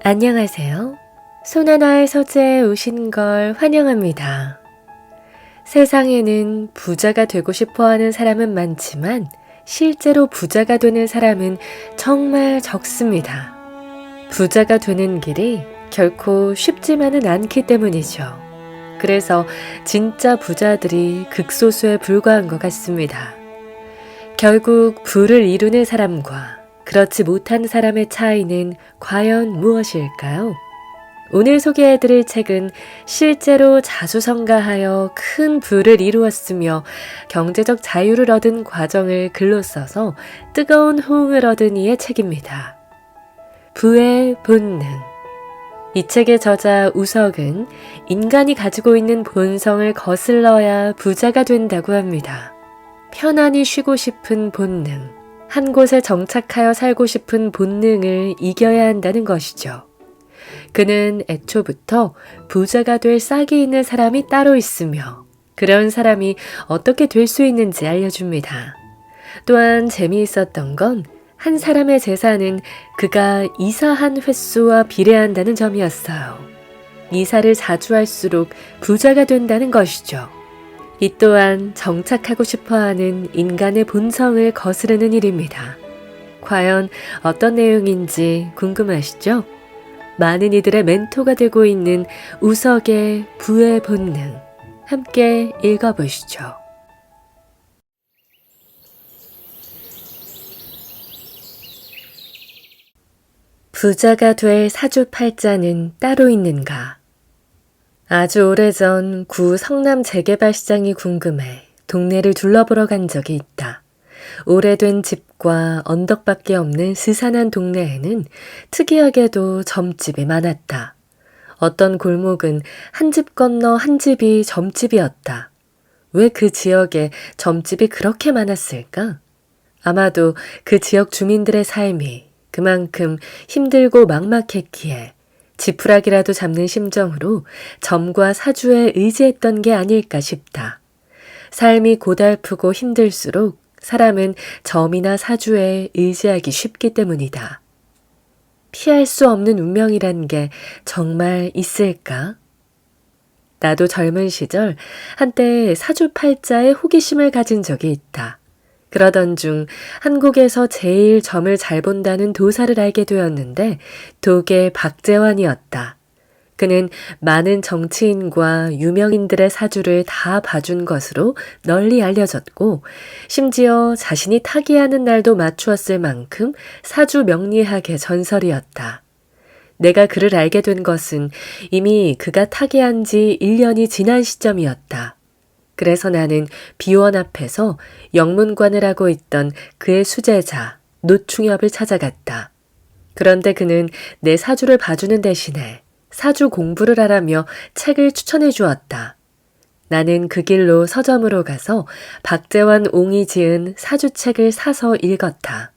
안녕하세요. 손하나의 서재에 오신 걸 환영합니다. 세상에는 부자가 되고 싶어 하는 사람은 많지만 실제로 부자가 되는 사람은 정말 적습니다. 부자가 되는 길이 결코 쉽지만은 않기 때문이죠. 그래서 진짜 부자들이 극소수에 불과한 것 같습니다. 결국 부를 이루는 사람과 그렇지 못한 사람의 차이는 과연 무엇일까요? 오늘 소개해드릴 책은 실제로 자수성가하여 큰 부를 이루었으며 경제적 자유를 얻은 과정을 글로 써서 뜨거운 호응을 얻은 이의 책입니다. 부의 본능. 이 책의 저자 우석은 인간이 가지고 있는 본성을 거슬러야 부자가 된다고 합니다. 편안히 쉬고 싶은 본능, 한 곳에 정착하여 살고 싶은 본능을 이겨야 한다는 것이죠. 그는 애초부터 부자가 될 싹이 있는 사람이 따로 있으며 그런 사람이 어떻게 될 수 있는지 알려줍니다. 또한 재미있었던 건 한 사람의 재산은 그가 이사한 횟수와 비례한다는 점이었어요. 이사를 자주 할수록 부자가 된다는 것이죠. 이 또한 정착하고 싶어하는 인간의 본성을 거스르는 일입니다. 과연 어떤 내용인지 궁금하시죠? 많은 이들의 멘토가 되고 있는 우석의 부의 본능, 함께 읽어보시죠. 부자가 될 사주팔자는 따로 있는가? 아주 오래전 구 성남 재개발시장이 궁금해 동네를 둘러보러 간 적이 있다. 오래된 집과 언덕밖에 없는 스산한 동네에는 특이하게도 점집이 많았다. 어떤 골목은 한 집 건너 한 집이 점집이었다. 왜 그 지역에 점집이 그렇게 많았을까? 아마도 그 지역 주민들의 삶이 그만큼 힘들고 막막했기에 지푸라기라도 잡는 심정으로 점과 사주에 의지했던 게 아닐까 싶다. 삶이 고달프고 힘들수록 사람은 점이나 사주에 의지하기 쉽기 때문이다. 피할 수 없는 운명이란 게 정말 있을까? 나도 젊은 시절 한때 사주팔자에 호기심을 가진 적이 있다. 그러던 중 한국에서 제일 점을 잘 본다는 도사를 알게 되었는데 독의 박재환이었다. 그는 많은 정치인과 유명인들의 사주를 다 봐준 것으로 널리 알려졌고 심지어 자신이 타기하는 날도 맞추었을 만큼 사주 명리학의 전설이었다. 내가 그를 알게 된 것은 이미 그가 타기한 지 1년이 지난 시점이었다. 그래서 나는 비원 앞에서 영문관을 하고 있던 그의 수제자 노충엽을 찾아갔다. 그런데 그는 내 사주를 봐주는 대신에 사주 공부를 하라며 책을 추천해 주었다. 나는 그 길로 서점으로 가서 박재환 옹이 지은 사주책을 사서 읽었다.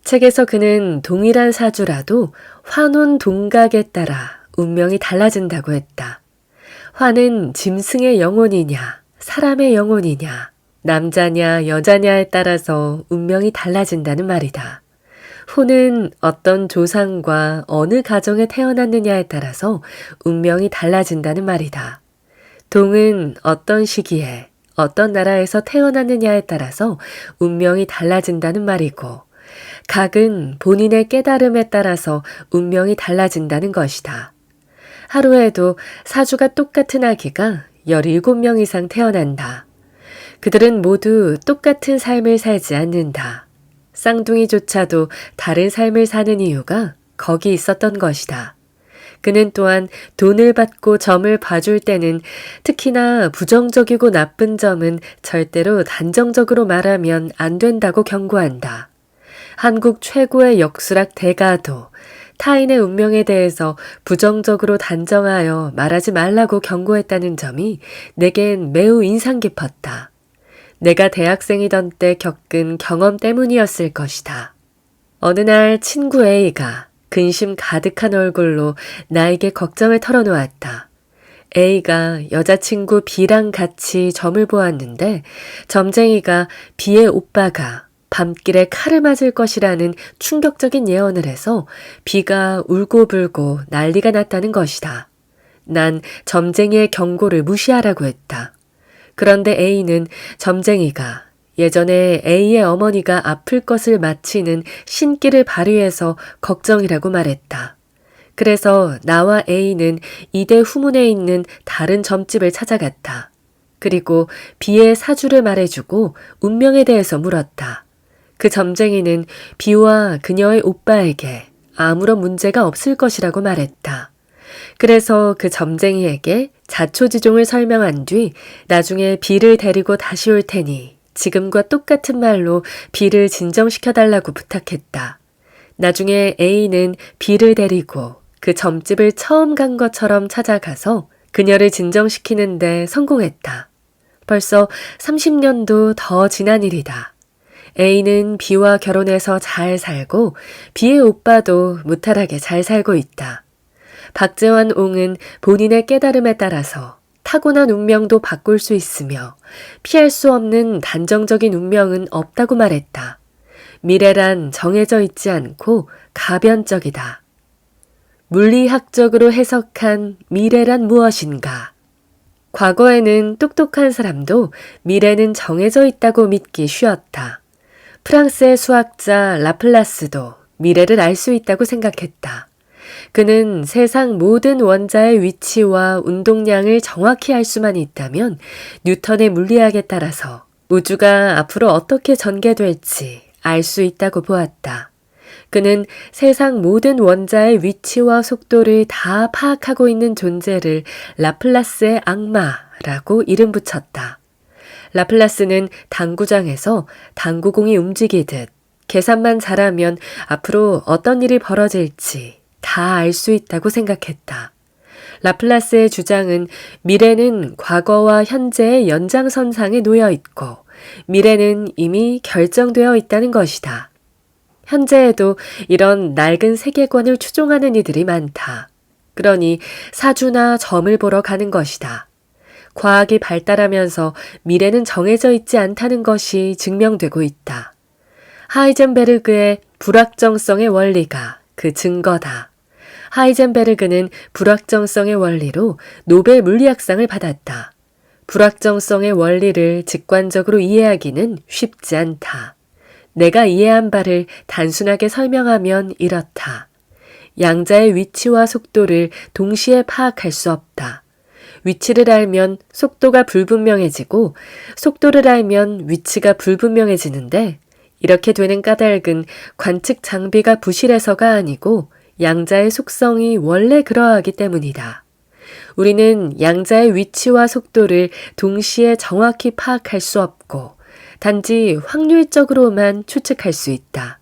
책에서 그는 동일한 사주라도 환혼 동각에 따라 운명이 달라진다고 했다. 환은 짐승의 영혼이냐 사람의 영혼이냐, 남자냐 여자냐에 따라서 운명이 달라진다는 말이다. 호는 어떤 조상과 어느 가정에 태어났느냐에 따라서 운명이 달라진다는 말이다. 동은 어떤 시기에 어떤 나라에서 태어났느냐에 따라서 운명이 달라진다는 말이고, 각은 본인의 깨달음에 따라서 운명이 달라진다는 것이다. 하루에도 사주가 똑같은 아기가 17명 이상 태어난다. 그들은 모두 똑같은 삶을 살지 않는다. 쌍둥이조차도 다른 삶을 사는 이유가 거기 있었던 것이다. 그는 또한 돈을 받고 점을 봐줄 때는 특히나 부정적이고 나쁜 점은 절대로 단정적으로 말하면 안 된다고 경고한다. 한국 최고의 역수락 대가도 타인의 운명에 대해서 부정적으로 단정하여 말하지 말라고 경고했다는 점이 내겐 매우 인상 깊었다. 내가 대학생이던 때 겪은 경험 때문이었을 것이다. 어느 날 친구 A가 근심 가득한 얼굴로 나에게 걱정을 털어놓았다. A가 여자친구 B랑 같이 점을 보았는데 점쟁이가 B의 오빠가 밤길에 칼을 맞을 것이라는 충격적인 예언을 해서 비가 울고불고 난리가 났다는 것이다. 난 점쟁이의 경고를 무시하라고 했다. 그런데 A는 점쟁이가 예전에 A의 어머니가 아플 것을 마치는 신기를 발휘해서 걱정이라고 말했다. 그래서 나와 A는 이대 후문에 있는 다른 점집을 찾아갔다. 그리고 B의 사주를 말해주고 운명에 대해서 물었다. 그 점쟁이는 B와 그녀의 오빠에게 아무런 문제가 없을 것이라고 말했다. 그래서 그 점쟁이에게 자초지종을 설명한 뒤 나중에 B를 데리고 다시 올 테니 지금과 똑같은 말로 B를 진정시켜달라고 부탁했다. 나중에 A는 B를 데리고 그 점집을 처음 간 것처럼 찾아가서 그녀를 진정시키는데 성공했다. 벌써 30년도 더 지난 일이다. A는 B와 결혼해서 잘 살고 B의 오빠도 무탈하게 잘 살고 있다. 박재환 옹은 본인의 깨달음에 따라서 타고난 운명도 바꿀 수 있으며 피할 수 없는 단정적인 운명은 없다고 말했다. 미래란 정해져 있지 않고 가변적이다. 물리학적으로 해석한 미래란 무엇인가? 과거에는 똑똑한 사람도 미래는 정해져 있다고 믿기 쉬웠다. 프랑스의 수학자 라플라스도 미래를 알 수 있다고 생각했다. 그는 세상 모든 원자의 위치와 운동량을 정확히 알 수만 있다면 뉴턴의 물리학에 따라서 우주가 앞으로 어떻게 전개될지 알 수 있다고 보았다. 그는 세상 모든 원자의 위치와 속도를 다 파악하고 있는 존재를 라플라스의 악마라고 이름 붙였다. 라플라스는 당구장에서 당구공이 움직이듯 계산만 잘하면 앞으로 어떤 일이 벌어질지 다 알 수 있다고 생각했다. 라플라스의 주장은 미래는 과거와 현재의 연장선상에 놓여 있고 미래는 이미 결정되어 있다는 것이다. 현재에도 이런 낡은 세계관을 추종하는 이들이 많다. 그러니 사주나 점을 보러 가는 것이다. 과학이 발달하면서 미래는 정해져 있지 않다는 것이 증명되고 있다. 하이젠베르그의 불확정성의 원리가 그 증거다. 하이젠베르그는 불확정성의 원리로 노벨 물리학상을 받았다. 불확정성의 원리를 직관적으로 이해하기는 쉽지 않다. 내가 이해한 바를 단순하게 설명하면 이렇다. 양자의 위치와 속도를 동시에 파악할 수 없다. 위치를 알면 속도가 불분명해지고 속도를 알면 위치가 불분명해지는데 이렇게 되는 까닭은 관측 장비가 부실해서가 아니고 양자의 속성이 원래 그러하기 때문이다. 우리는 양자의 위치와 속도를 동시에 정확히 파악할 수 없고 단지 확률적으로만 추측할 수 있다.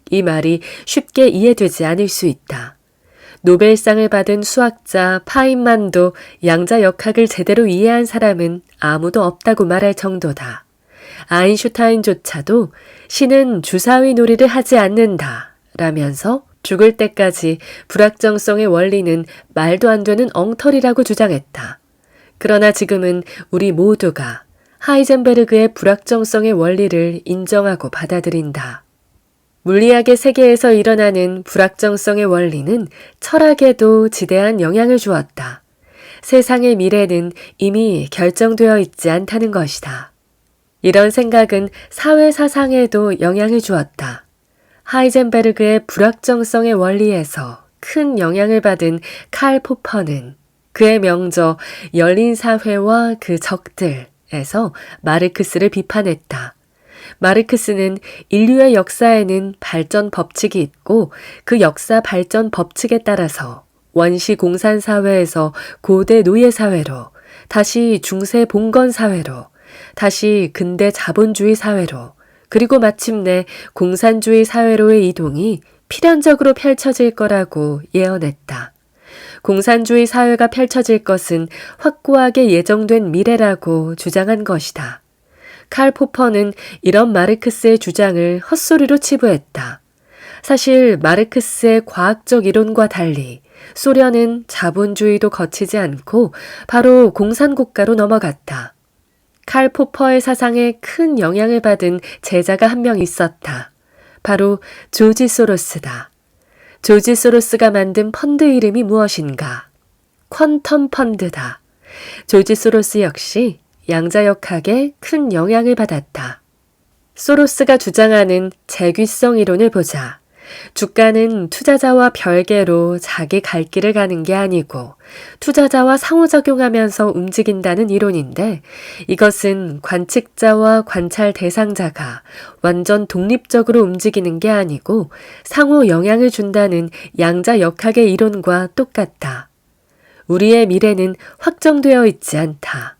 이 말이 쉽게 이해되지 않을 수 있다. 노벨상을 받은 수학자 파인만도 양자 역학을 제대로 이해한 사람은 아무도 없다고 말할 정도다. 아인슈타인조차도 신은 주사위 놀이를 하지 않는다 라면서 죽을 때까지 불확정성의 원리는 말도 안 되는 엉터리라고 주장했다. 그러나 지금은 우리 모두가 하이젠베르그의 불확정성의 원리를 인정하고 받아들인다. 물리학의 세계에서 일어나는 불확정성의 원리는 철학에도 지대한 영향을 주었다. 세상의 미래는 이미 결정되어 있지 않다는 것이다. 이런 생각은 사회 사상에도 영향을 주었다. 하이젠베르그의 불확정성의 원리에서 큰 영향을 받은 칼 포퍼는 그의 명저 열린 사회와 그 적들에서 마르크스를 비판했다. 마르크스는 인류의 역사에는 발전 법칙이 있고 그 역사 발전 법칙에 따라서 원시 공산 사회에서 고대 노예 사회로, 다시 중세 봉건 사회로, 다시 근대 자본주의 사회로, 그리고 마침내 공산주의 사회로의 이동이 필연적으로 펼쳐질 거라고 예언했다. 공산주의 사회가 펼쳐질 것은 확고하게 예정된 미래라고 주장한 것이다. 칼 포퍼는 이런 마르크스의 주장을 헛소리로 치부했다. 사실 마르크스의 과학적 이론과 달리 소련은 자본주의도 거치지 않고 바로 공산국가로 넘어갔다. 칼 포퍼의 사상에 큰 영향을 받은 제자가 한 명 있었다. 바로 조지 소로스다. 조지 소로스가 만든 펀드 이름이 무엇인가? 퀀텀 펀드다. 조지 소로스 역시 양자역학에 큰 영향을 받았다. 소로스가 주장하는 재귀성 이론을 보자. 주가는 투자자와 별개로 자기 갈 길을 가는 게 아니고 투자자와 상호작용하면서 움직인다는 이론인데, 이것은 관측자와 관찰 대상자가 완전 독립적으로 움직이는 게 아니고 상호 영향을 준다는 양자역학의 이론과 똑같다. 우리의 미래는 확정되어 있지 않다.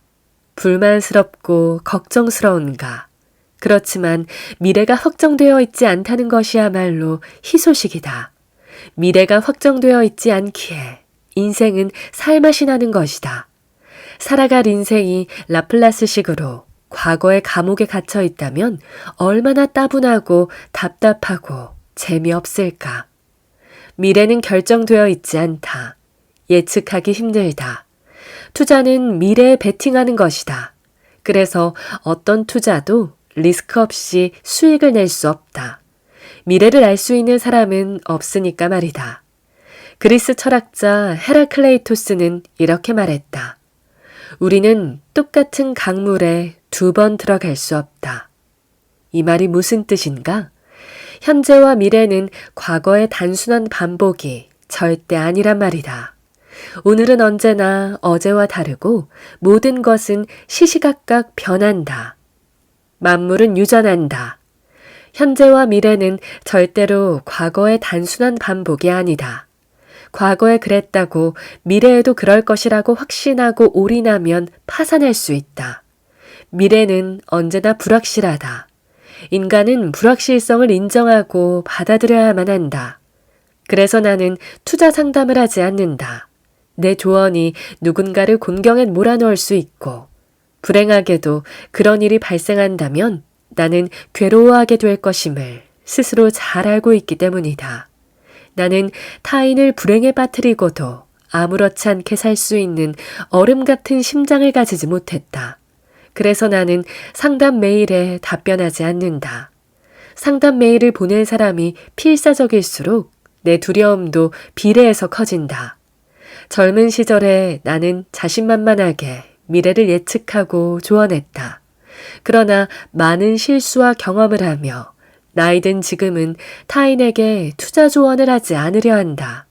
불만스럽고 걱정스러운가? 그렇지만 미래가 확정되어 있지 않다는 것이야말로 희소식이다. 미래가 확정되어 있지 않기에 인생은 살맛이 나는 것이다. 살아갈 인생이 라플라스식으로 과거의 감옥에 갇혀 있다면 얼마나 따분하고 답답하고 재미없을까. 미래는 결정되어 있지 않다. 예측하기 힘들다. 투자는 미래에 베팅하는 것이다. 그래서 어떤 투자도 리스크 없이 수익을 낼 수 없다. 미래를 알 수 있는 사람은 없으니까 말이다. 그리스 철학자 헤라클레이토스는 이렇게 말했다. 우리는 똑같은 강물에 2번 들어갈 수 없다. 이 말이 무슨 뜻인가? 현재와 미래는 과거의 단순한 반복이 절대 아니란 말이다. 오늘은 언제나 어제와 다르고 모든 것은 시시각각 변한다. 만물은 유전한다. 현재와 미래는 절대로 과거의 단순한 반복이 아니다. 과거에 그랬다고 미래에도 그럴 것이라고 확신하고 올인하면 파산할 수 있다. 미래는 언제나 불확실하다. 인간은 불확실성을 인정하고 받아들여야만 한다. 그래서 나는 투자 상담을 하지 않는다. 내 조언이 누군가를 곤경에 몰아넣을 수 있고, 불행하게도 그런 일이 발생한다면 나는 괴로워하게 될 것임을 스스로 잘 알고 있기 때문이다. 나는 타인을 불행에 빠뜨리고도 아무렇지 않게 살 수 있는 얼음 같은 심장을 가지지 못했다. 그래서 나는 상담 메일에 답변하지 않는다. 상담 메일을 보낸 사람이 필사적일수록 내 두려움도 비례해서 커진다. 젊은 시절에 나는 자신만만하게 미래를 예측하고 조언했다. 그러나 많은 실수와 경험을 하며 나이 든 지금은 타인에게 투자 조언을 하지 않으려 한다.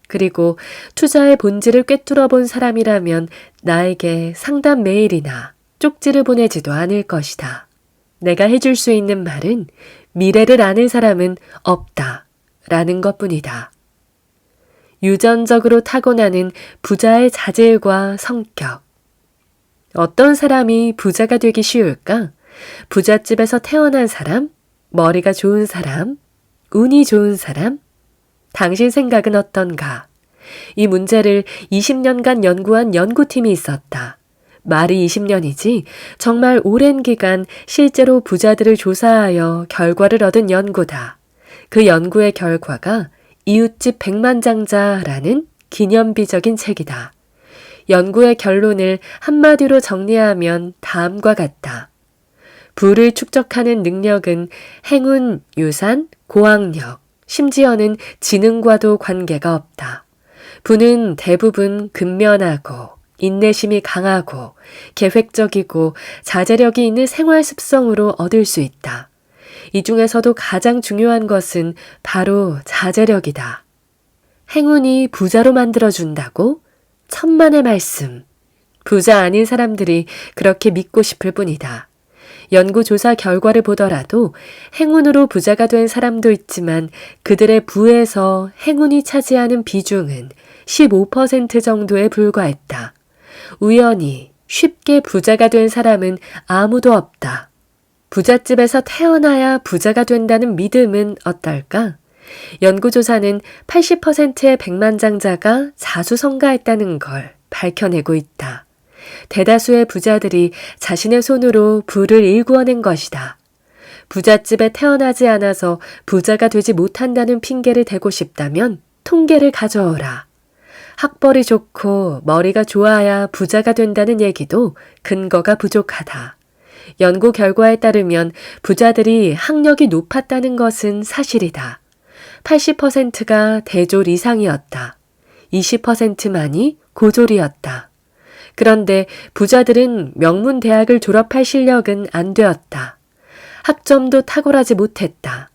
그리고 투자의 본질을 꿰뚫어 본 사람이라면 나에게 상담 메일이나 쪽지를 보내지도 않을 것이다. 내가 해줄 수 있는 말은 미래를 아는 사람은 없다 라는 것뿐이다. 유전적으로 타고나는 부자의 자질과 성격. 어떤 사람이 부자가 되기 쉬울까? 부잣집에서 태어난 사람? 머리가 좋은 사람? 운이 좋은 사람? 당신 생각은 어떤가? 이 문제를 20년간 연구한 연구팀이 있었다. 말이 20년이지 정말 오랜 기간 실제로 부자들을 조사하여 결과를 얻은 연구다. 그 연구의 결과가 이웃집 백만장자라는 기념비적인 책이다. 연구의 결론을 한마디로 정리하면 다음과 같다. 부를 축적하는 능력은 행운, 유산, 고학력, 심지어는 지능과도 관계가 없다. 부는 대부분 근면하고 인내심이 강하고 계획적이고 자제력이 있는 생활 습성으로 얻을 수 있다. 이 중에서도 가장 중요한 것은 바로 자제력이다. 행운이 부자로 만들어준다고? 천만의 말씀. 부자 아닌 사람들이 그렇게 믿고 싶을 뿐이다. 연구조사 결과를 보더라도 행운으로 부자가 된 사람도 있지만 그들의 부에서 행운이 차지하는 비중은 15% 정도에 불과했다. 우연히 쉽게 부자가 된 사람은 아무도 없다. 부잣집에서 태어나야 부자가 된다는 믿음은 어떨까? 연구조사는 80%의 백만장자가 자수성가했다는 걸 밝혀내고 있다. 대다수의 부자들이 자신의 손으로 부를 일구어낸 것이다. 부잣집에 태어나지 않아서 부자가 되지 못한다는 핑계를 대고 싶다면 통계를 가져오라. 학벌이 좋고 머리가 좋아야 부자가 된다는 얘기도 근거가 부족하다. 연구 결과에 따르면 부자들이 학력이 높았다는 것은 사실이다. 80%가 대졸 이상이었다. 20%만이 고졸이었다. 그런데 부자들은 명문 대학을 졸업할 실력은 안 되었다. 학점도 탁월하지 못했다.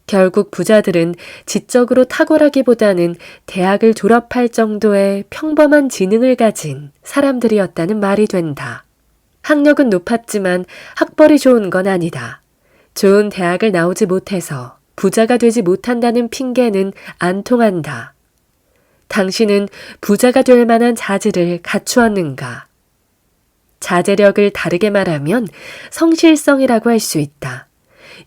결국 부자들은 지적으로 탁월하기보다는 대학을 졸업할 정도의 평범한 지능을 가진 사람들이었다는 말이 된다. 학력은 높았지만 학벌이 좋은 건 아니다. 좋은 대학을 나오지 못해서 부자가 되지 못한다는 핑계는 안 통한다. 당신은 부자가 될 만한 자질을 갖추었는가? 자제력을 다르게 말하면 성실성이라고 할 수 있다.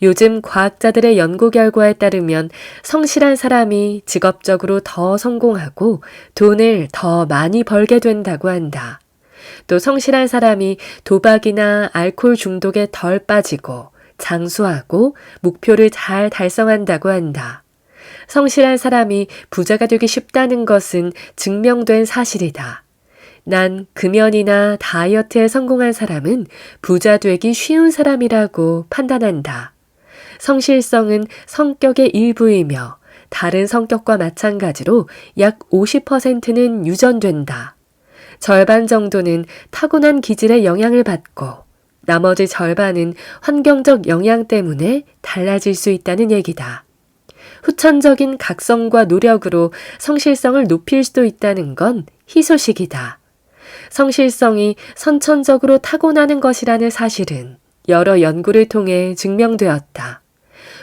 요즘 과학자들의 연구 결과에 따르면 성실한 사람이 직업적으로 더 성공하고 돈을 더 많이 벌게 된다고 한다. 또 성실한 사람이 도박이나 알코올 중독에 덜 빠지고 장수하고 목표를 잘 달성한다고 한다. 성실한 사람이 부자가 되기 쉽다는 것은 증명된 사실이다. 난 금연이나 다이어트에 성공한 사람은 부자 되기 쉬운 사람이라고 판단한다. 성실성은 성격의 일부이며 다른 성격과 마찬가지로 약 50%는 유전된다. 절반 정도는 타고난 기질의 영향을 받고 나머지 절반은 환경적 영향 때문에 달라질 수 있다는 얘기다. 후천적인 각성과 노력으로 성실성을 높일 수도 있다는 건 희소식이다. 성실성이 선천적으로 타고나는 것이라는 사실은 여러 연구를 통해 증명되었다.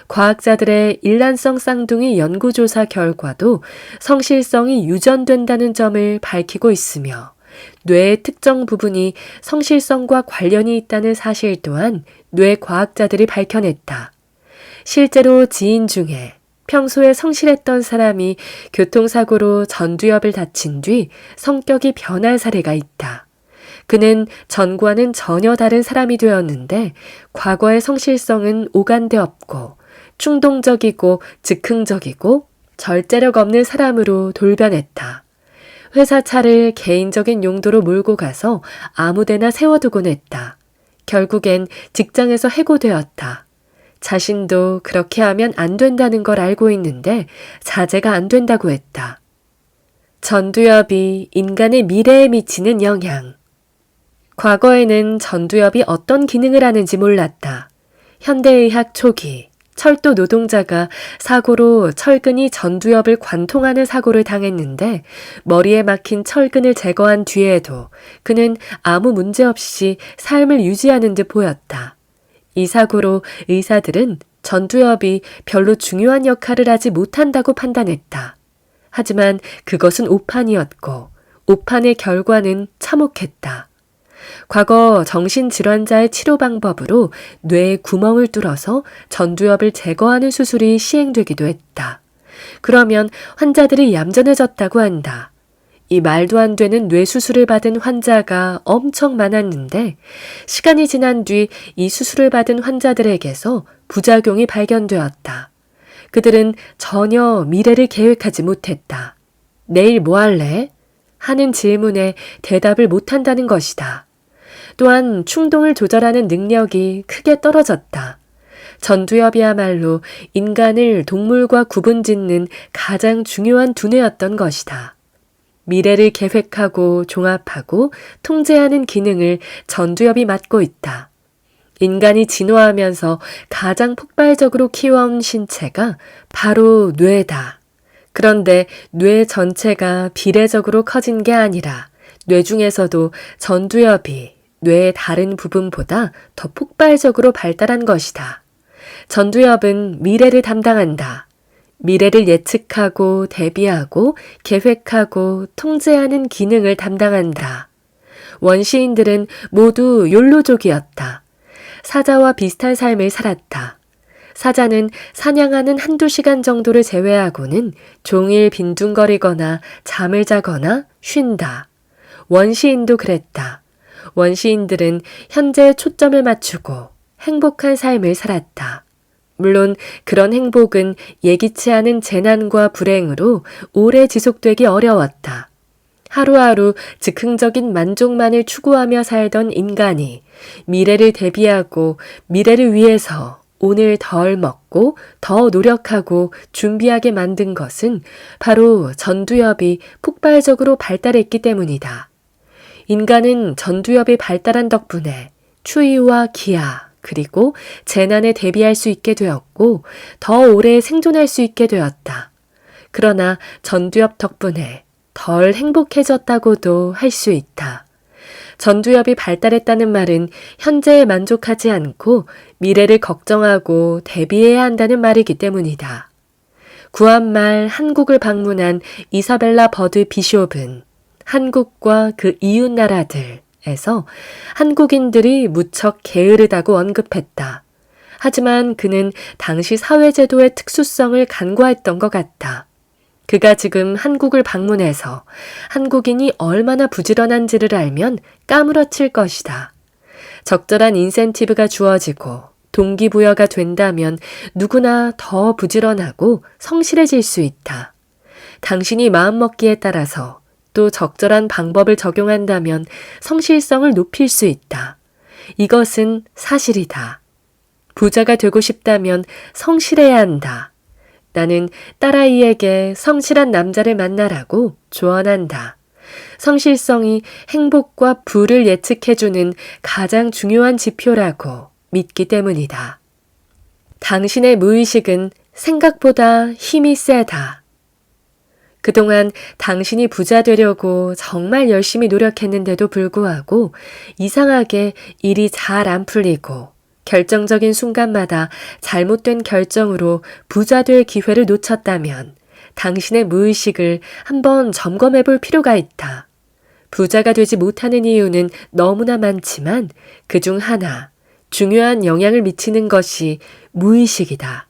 과학자들의 일란성 쌍둥이 연구조사 결과도 성실성이 유전된다는 점을 밝히고 있으며 뇌의 특정 부분이 성실성과 관련이 있다는 사실 또한 뇌 과학자들이 밝혀냈다. 실제로 지인 중에 평소에 성실했던 사람이 교통사고로 전두엽을 다친 뒤 성격이 변한 사례가 있다. 그는 전과는 전혀 다른 사람이 되었는데 과거의 성실성은 오간데 없고 충동적이고 즉흥적이고 절제력 없는 사람으로 돌변했다. 회사 차를 개인적인 용도로 몰고 가서 아무데나 세워두곤 했다. 결국엔 직장에서 해고되었다. 자신도 그렇게 하면 안 된다는 걸 알고 있는데 자제가 안 된다고 했다. 전두엽이 인간의 미래에 미치는 영향. 과거에는 전두엽이 어떤 기능을 하는지 몰랐다. 현대의학 초기, 철도 노동자가 사고로 철근이 전두엽을 관통하는 사고를 당했는데 머리에 막힌 철근을 제거한 뒤에도 그는 아무 문제 없이 삶을 유지하는 듯 보였다. 이 사고로 의사들은 전두엽이 별로 중요한 역할을 하지 못한다고 판단했다. 하지만 그것은 오판이었고 오판의 결과는 참혹했다. 과거 정신질환자의 치료 방법으로 뇌에 구멍을 뚫어서 전두엽을 제거하는 수술이 시행되기도 했다. 그러면 환자들이 얌전해졌다고 한다. 이 말도 안 되는 뇌 수술을 받은 환자가 엄청 많았는데 시간이 지난 뒤 이 수술을 받은 환자들에게서 부작용이 발견되었다. 그들은 전혀 미래를 계획하지 못했다. 내일 뭐 할래? 하는 질문에 대답을 못한다는 것이다. 또한 충동을 조절하는 능력이 크게 떨어졌다. 전두엽이야말로 인간을 동물과 구분짓는 가장 중요한 두뇌였던 것이다. 미래를 계획하고 종합하고 통제하는 기능을 전두엽이 맡고 있다. 인간이 진화하면서 가장 폭발적으로 키워온 신체가 바로 뇌다. 그런데 뇌 전체가 비례적으로 커진 게 아니라 뇌 중에서도 전두엽이 뇌의 다른 부분보다 더 폭발적으로 발달한 것이다. 전두엽은 미래를 담당한다. 미래를 예측하고 대비하고 계획하고 통제하는 기능을 담당한다. 원시인들은 모두 욜로족이었다. 사자와 비슷한 삶을 살았다. 사자는 사냥하는 한두 시간 정도를 제외하고는 종일 빈둥거리거나 잠을 자거나 쉰다. 원시인도 그랬다. 원시인들은 현재에 초점을 맞추고 행복한 삶을 살았다. 물론 그런 행복은 예기치 않은 재난과 불행으로 오래 지속되기 어려웠다. 하루하루 즉흥적인 만족만을 추구하며 살던 인간이 미래를 대비하고 미래를 위해서 오늘 덜 먹고 더 노력하고 준비하게 만든 것은 바로 전두엽이 폭발적으로 발달했기 때문이다. 인간은 전두엽이 발달한 덕분에 추위와 기아 그리고 재난에 대비할 수 있게 되었고 더 오래 생존할 수 있게 되었다. 그러나 전두엽 덕분에 덜 행복해졌다고도 할 수 있다. 전두엽이 발달했다는 말은 현재에 만족하지 않고 미래를 걱정하고 대비해야 한다는 말이기 때문이다. 구한말 한국을 방문한 이사벨라 버드 비숍은 한국과 그 이웃 나라들에서 한국인들이 무척 게으르다고 언급했다. 하지만 그는 당시 사회제도의 특수성을 간과했던 것 같다. 그가 지금 한국을 방문해서 한국인이 얼마나 부지런한지를 알면 까무러칠 것이다. 적절한 인센티브가 주어지고 동기부여가 된다면 누구나 더 부지런하고 성실해질 수 있다. 당신이 마음먹기에 따라서 또 적절한 방법을 적용한다면 성실성을 높일 수 있다. 이것은 사실이다. 부자가 되고 싶다면 성실해야 한다. 나는 딸아이에게 성실한 남자를 만나라고 조언한다. 성실성이 행복과 부를 예측해주는 가장 중요한 지표라고 믿기 때문이다. 당신의 무의식은 생각보다 힘이 세다. 그동안 당신이 부자 되려고 정말 열심히 노력했는데도 불구하고 이상하게 일이 잘 안 풀리고 결정적인 순간마다 잘못된 결정으로 부자 될 기회를 놓쳤다면 당신의 무의식을 한번 점검해 볼 필요가 있다. 부자가 되지 못하는 이유는 너무나 많지만 그중 하나, 중요한 영향을 미치는 것이 무의식이다.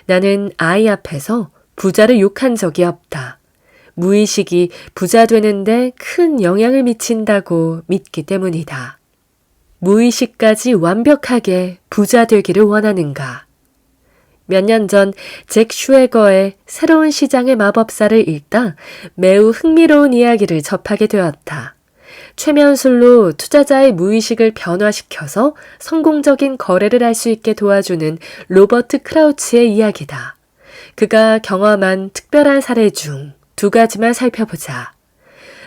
나는 아이 앞에서 부자를 욕한 적이 없다. 무의식이 부자 되는데 큰 영향을 미친다고 믿기 때문이다. 무의식까지 완벽하게 부자 되기를 원하는가? 몇 년 전 잭 슈에거의 새로운 시장의 마법사를 읽다 매우 흥미로운 이야기를 접하게 되었다. 최면술로 투자자의 무의식을 변화시켜서 성공적인 거래를 할 수 있게 도와주는 로버트 크라우치의 이야기다. 그가 경험한 특별한 사례 중 2가지만 살펴보자.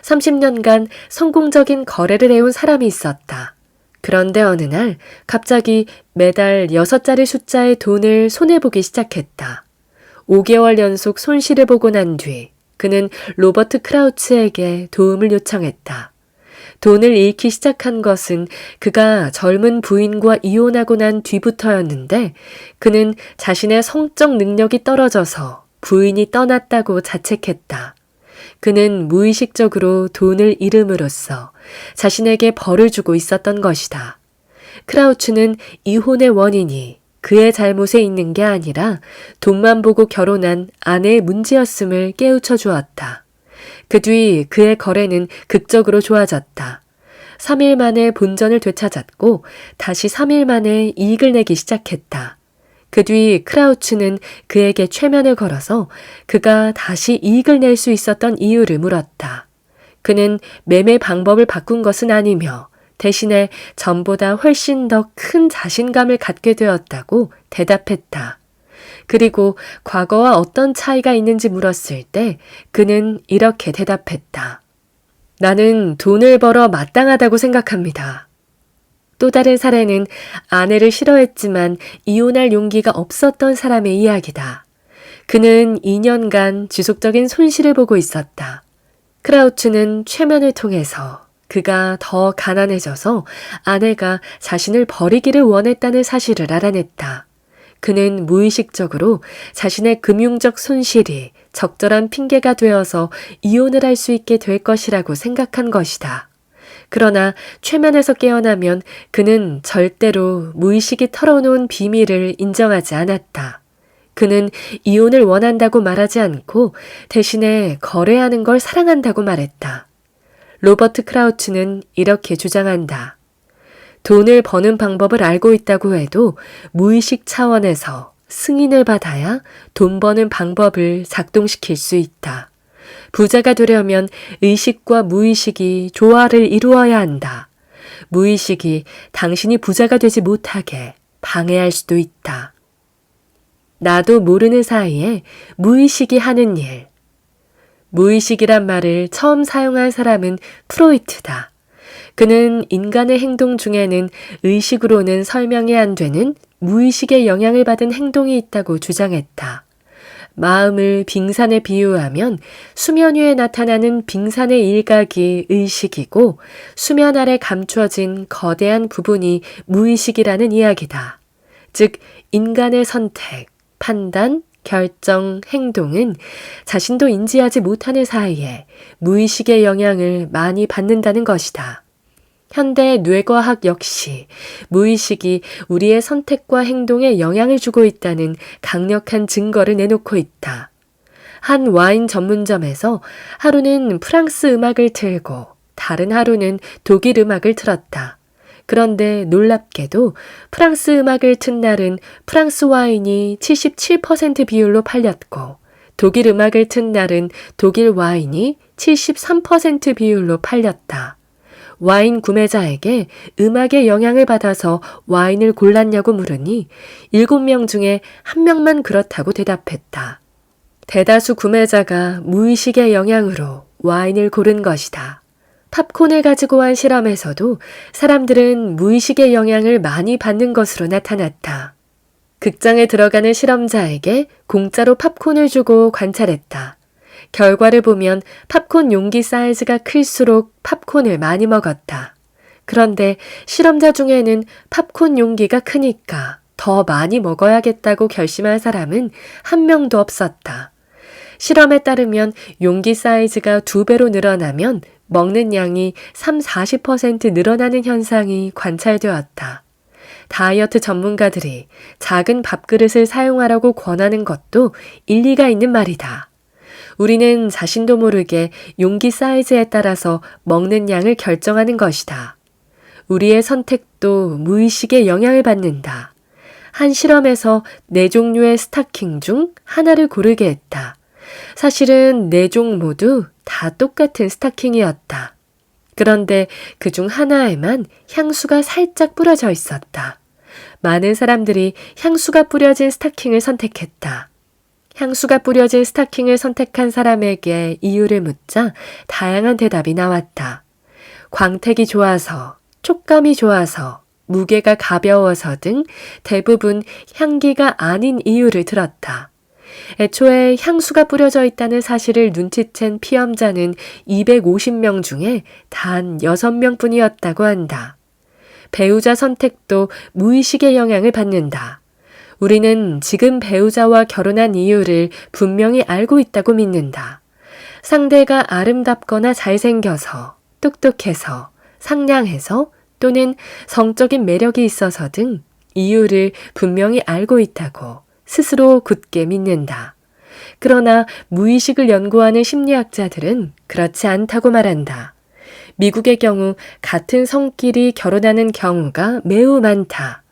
30년간 성공적인 거래를 해온 사람이 있었다. 그런데 어느 날 갑자기 매달 6자리 숫자의 돈을 손해보기 시작했다. 5개월 연속 손실을 보고 난 뒤 그는 로버트 크라우치에게 도움을 요청했다. 돈을 잃기 시작한 것은 그가 젊은 부인과 이혼하고 난 뒤부터였는데 그는 자신의 성적 능력이 떨어져서 부인이 떠났다고 자책했다. 그는 무의식적으로 돈을 잃음으로써 자신에게 벌을 주고 있었던 것이다. 크라우츠는 이혼의 원인이 그의 잘못에 있는 게 아니라 돈만 보고 결혼한 아내의 문제였음을 깨우쳐 주었다. 그 뒤 그의 거래는 극적으로 좋아졌다. 3일 만에 본전을 되찾았고 다시 3일 만에 이익을 내기 시작했다. 그 뒤 크라우츠는 그에게 최면을 걸어서 그가 다시 이익을 낼 수 있었던 이유를 물었다. 그는 매매 방법을 바꾼 것은 아니며 대신에 전보다 훨씬 더 큰 자신감을 갖게 되었다고 대답했다. 그리고 과거와 어떤 차이가 있는지 물었을 때 그는 이렇게 대답했다. 나는 돈을 벌어 마땅하다고 생각합니다. 또 다른 사례는 아내를 싫어했지만 이혼할 용기가 없었던 사람의 이야기다. 그는 2년간 지속적인 손실을 보고 있었다. 크라우츠는 최면을 통해서 그가 더 가난해져서 아내가 자신을 버리기를 원했다는 사실을 알아냈다. 그는 무의식적으로 자신의 금융적 손실이 적절한 핑계가 되어서 이혼을 할 수 있게 될 것이라고 생각한 것이다. 그러나 최면에서 깨어나면 그는 절대로 무의식이 털어놓은 비밀을 인정하지 않았다. 그는 이혼을 원한다고 말하지 않고 대신에 거래하는 걸 사랑한다고 말했다. 로버트 크라우츠는 이렇게 주장한다. 돈을 버는 방법을 알고 있다고 해도 무의식 차원에서 승인을 받아야 돈 버는 방법을 작동시킬 수 있다. 부자가 되려면 의식과 무의식이 조화를 이루어야 한다. 무의식이 당신이 부자가 되지 못하게 방해할 수도 있다. 나도 모르는 사이에 무의식이 하는 일. 무의식이란 말을 처음 사용한 사람은 프로이트다. 그는 인간의 행동 중에는 의식으로는 설명이 안 되는 무의식의 영향을 받은 행동이 있다고 주장했다. 마음을 빙산에 비유하면 수면 위에 나타나는 빙산의 일각이 의식이고 수면 아래 감춰진 거대한 부분이 무의식이라는 이야기다. 즉, 인간의 선택, 판단, 결정, 행동은 자신도 인지하지 못하는 사이에 무의식의 영향을 많이 받는다는 것이다. 현대 뇌과학 역시 무의식이 우리의 선택과 행동에 영향을 주고 있다는 강력한 증거를 내놓고 있다. 한 와인 전문점에서 하루는 프랑스 음악을 틀고 다른 하루는 독일 음악을 틀었다. 그런데 놀랍게도 프랑스 음악을 튼 날은 프랑스 와인이 77% 비율로 팔렸고 독일 음악을 튼 날은 독일 와인이 73% 비율로 팔렸다. 와인 구매자에게 음악의 영향을 받아서 와인을 골랐냐고 물으니 7명 중에 1명만 그렇다고 대답했다. 대다수 구매자가 무의식의 영향으로 와인을 고른 것이다. 팝콘을 가지고 한 실험에서도 사람들은 무의식의 영향을 많이 받는 것으로 나타났다. 극장에 들어가는 실험자에게 공짜로 팝콘을 주고 관찰했다. 결과를 보면 팝콘 용기 사이즈가 클수록 팝콘을 많이 먹었다. 그런데 실험자 중에는 팝콘 용기가 크니까 더 많이 먹어야겠다고 결심한 사람은 1명도 없었다. 실험에 따르면 용기 사이즈가 2배로 늘어나면 먹는 양이 30-40% 늘어나는 현상이 관찰되었다. 다이어트 전문가들이 작은 밥그릇을 사용하라고 권하는 것도 일리가 있는 말이다. 우리는 자신도 모르게 용기 사이즈에 따라서 먹는 양을 결정하는 것이다. 우리의 선택도 무의식의 영향을 받는다. 한 실험에서 4종류의 스타킹 중 하나를 고르게 했다. 사실은 4종 모두 다 똑같은 스타킹이었다. 그런데 그중 하나에만 향수가 살짝 뿌려져 있었다. 많은 사람들이 향수가 뿌려진 스타킹을 선택했다. 향수가 뿌려진 스타킹을 선택한 사람에게 이유를 묻자 다양한 대답이 나왔다. 광택이 좋아서, 촉감이 좋아서, 무게가 가벼워서 등 대부분 향기가 아닌 이유를 들었다. 애초에 향수가 뿌려져 있다는 사실을 눈치챈 피험자는 250명 중에 단 6명뿐이었다고 한다. 배우자 선택도 무의식의 영향을 받는다. 우리는 지금 배우자와 결혼한 이유를 분명히 알고 있다고 믿는다. 상대가 아름답거나 잘생겨서, 똑똑해서, 상냥해서 또는 성적인 매력이 있어서 등 이유를 분명히 알고 있다고 스스로 굳게 믿는다. 그러나 무의식을 연구하는 심리학자들은 그렇지 않다고 말한다. 미국의 경우 같은 성끼리 결혼하는 경우가 매우 많다.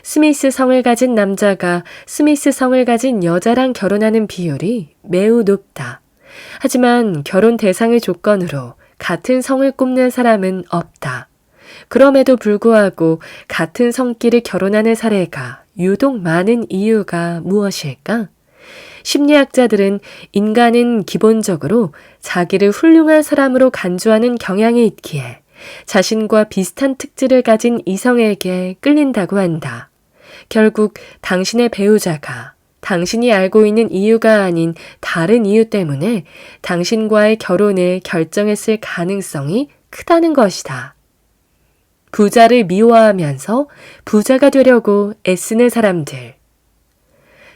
스미스 성을 가진 남자가 스미스 성을 가진 여자랑 결혼하는 비율이 매우 높다. 하지만 결혼 대상의 조건으로 같은 성을 꼽는 사람은 없다. 그럼에도 불구하고 같은 성끼리 결혼하는 사례가 유독 많은 이유가 무엇일까? 심리학자들은 인간은 기본적으로 자기를 훌륭한 사람으로 간주하는 경향이 있기에 자신과 비슷한 특질을 가진 이성에게 끌린다고 한다. 결국 당신의 배우자가 당신이 알고 있는 이유가 아닌 다른 이유 때문에 당신과의 결혼을 결정했을 가능성이 크다는 것이다. 부자를 미워하면서 부자가 되려고 애쓰는 사람들.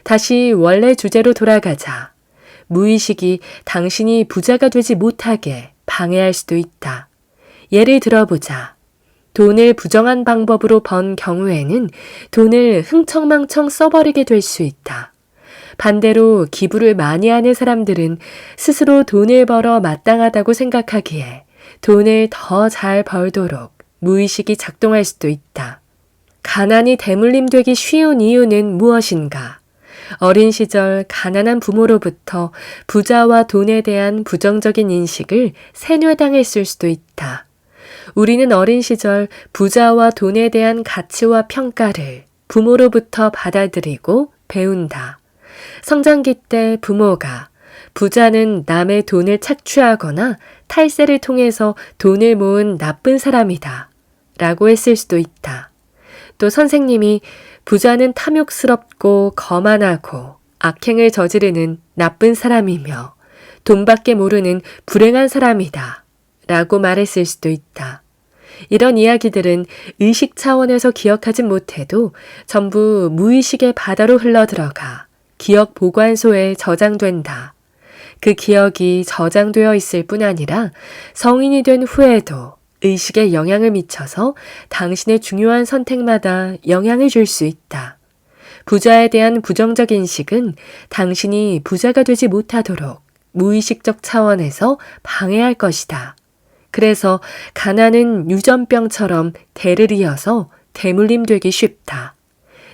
다시 원래 주제로 돌아가자. 무의식이 당신이 부자가 되지 못하게 방해할 수도 있다. 예를 들어보자. 돈을 부정한 방법으로 번 경우에는 돈을 흥청망청 써버리게 될 수 있다. 반대로 기부를 많이 하는 사람들은 스스로 돈을 벌어 마땅하다고 생각하기에 돈을 더 잘 벌도록 무의식이 작동할 수도 있다. 가난이 대물림되기 쉬운 이유는 무엇인가? 어린 시절 가난한 부모로부터 부자와 돈에 대한 부정적인 인식을 세뇌당했을 수도 있다. 우리는 어린 시절 부자와 돈에 대한 가치와 평가를 부모로부터 받아들이고 배운다. 성장기 때 부모가 부자는 남의 돈을 착취하거나 탈세를 통해서 돈을 모은 나쁜 사람이다 라고 했을 수도 있다. 또 선생님이 부자는 탐욕스럽고 거만하고 악행을 저지르는 나쁜 사람이며 돈밖에 모르는 불행한 사람이다 라고 말했을 수도 있다. 이런 이야기들은 의식 차원에서 기억하진 못해도 전부 무의식의 바다로 흘러들어가 기억 보관소에 저장된다. 그 기억이 저장되어 있을 뿐 아니라 성인이 된 후에도 의식에 영향을 미쳐서 당신의 중요한 선택마다 영향을 줄 수 있다. 부자에 대한 부정적 인식은 당신이 부자가 되지 못하도록 무의식적 차원에서 방해할 것이다. 그래서 가난은 유전병처럼 대를 이어서 대물림 되기 쉽다.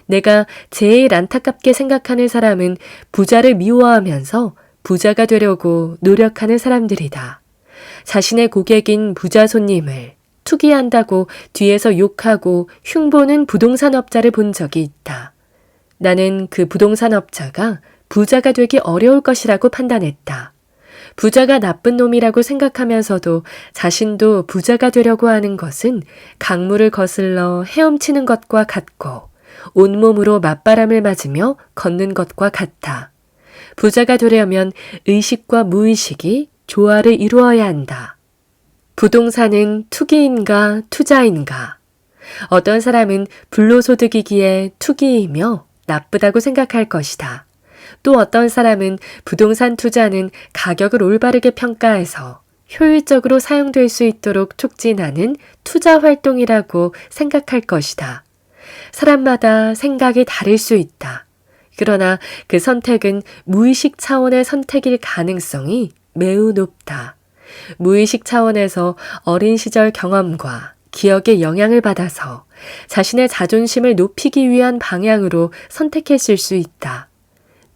내가 제일 안타깝게 생각하는 사람은 부자를 미워하면서 부자가 되려고 노력하는 사람들이다. 자신의 고객인 부자 손님을 투기한다고 뒤에서 욕하고 흉보는 부동산업자를 본 적이 있다. 나는 그 부동산업자가 부자가 되기 어려울 것이라고 판단했다. 부자가 나쁜 놈이라고 생각하면서도 자신도 부자가 되려고 하는 것은 강물을 거슬러 헤엄치는 것과 같고 온몸으로 맞바람을 맞으며 걷는 것과 같아. 부자가 되려면 의식과 무의식이 조화를 이루어야 한다. 부동산은 투기인가 투자인가? 어떤 사람은 불로소득이기에 투기이며 나쁘다고 생각할 것이다. 또 어떤 사람은 부동산 투자는 가격을 올바르게 평가해서 효율적으로 사용될 수 있도록 촉진하는 투자 활동이라고 생각할 것이다. 사람마다 생각이 다를 수 있다. 그러나 그 선택은 무의식 차원의 선택일 가능성이 매우 높다. 무의식 차원에서 어린 시절 경험과 기억의 영향을 받아서 자신의 자존심을 높이기 위한 방향으로 선택했을 수 있다.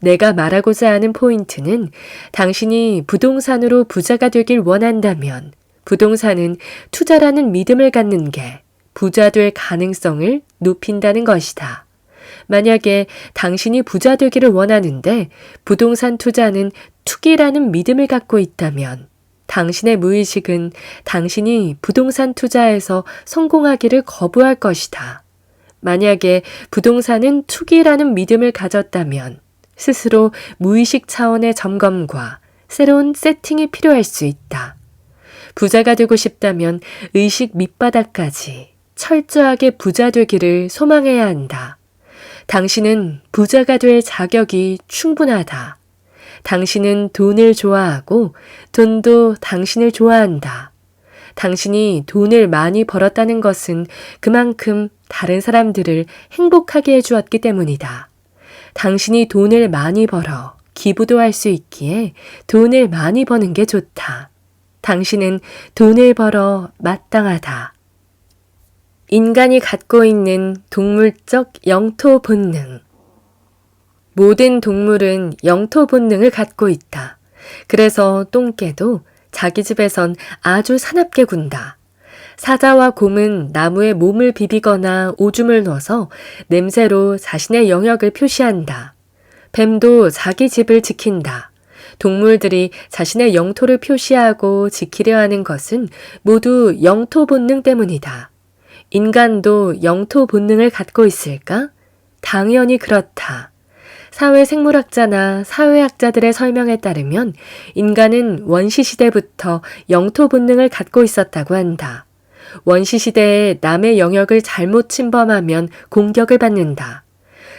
내가 말하고자 하는 포인트는 당신이 부동산으로 부자가 되길 원한다면 부동산은 투자라는 믿음을 갖는 게 부자 될 가능성을 높인다는 것이다. 만약에 당신이 부자 되기를 원하는데 부동산 투자는 투기라는 믿음을 갖고 있다면 당신의 무의식은 당신이 부동산 투자에서 성공하기를 거부할 것이다. 만약에 부동산은 투기라는 믿음을 가졌다면 스스로 무의식 차원의 점검과 새로운 세팅이 필요할 수 있다. 부자가 되고 싶다면 의식 밑바닥까지 철저하게 부자 되기를 소망해야 한다. 당신은 부자가 될 자격이 충분하다. 당신은 돈을 좋아하고 돈도 당신을 좋아한다. 당신이 돈을 많이 벌었다는 것은 그만큼 다른 사람들을 행복하게 해주었기 때문이다. 당신이 돈을 많이 벌어 기부도 할 수 있기에 돈을 많이 버는 게 좋다. 당신은 돈을 벌어 마땅하다. 인간이 갖고 있는 동물적 영토 본능. 모든 동물은 영토 본능을 갖고 있다. 그래서 똥개도 자기 집에선 아주 사납게 군다. 사자와 곰은 나무에 몸을 비비거나 오줌을 넣어서 냄새로 자신의 영역을 표시한다. 뱀도 자기 집을 지킨다. 동물들이 자신의 영토를 표시하고 지키려 하는 것은 모두 영토 본능 때문이다. 인간도 영토 본능을 갖고 있을까? 당연히 그렇다. 사회생물학자나 사회학자들의 설명에 따르면 인간은 원시시대부터 영토 본능을 갖고 있었다고 한다. 원시시대에 남의 영역을 잘못 침범하면 공격을 받는다.